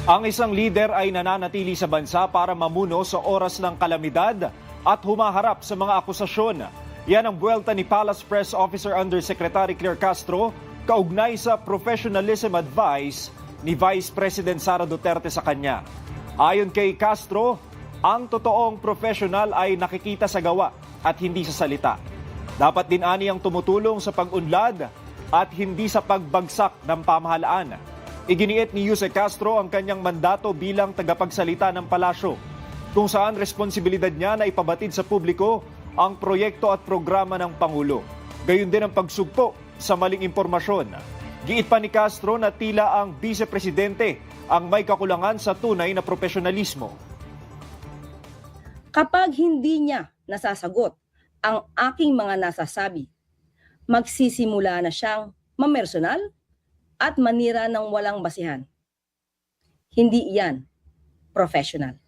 Ang isang lider ay nananatili sa bansa para mamuno sa oras ng kalamidad at humaharap sa mga akusasyon. Yan ang buwelta ni Palace Press Officer Undersecretary Claire Castro kaugnay sa professionalism advice ni Vice President Sara Duterte sa kanya. Ayon kay Castro, ang totoong professional ay nakikita sa gawa at hindi sa salita. Dapat din ani ang tumutulong sa pag-unlad at hindi sa pagbagsak ng pamahalaan. Iginiit ni Jose Castro ang kanyang mandato bilang tagapagsalita ng palasyo, kung saan responsibilidad niya na ipabatid sa publiko ang proyekto at programa ng Pangulo. Gayon din ang pagsugpo sa maling impormasyon. Giit pa ni Castro na tila ang Vice Presidente ang may kakulangan sa tunay na profesionalismo. Kapag hindi niya nasasagot ang aking mga nasasabi, magsisimula na siyang mamersonal at manira ng walang basihan. Hindi iyan professional.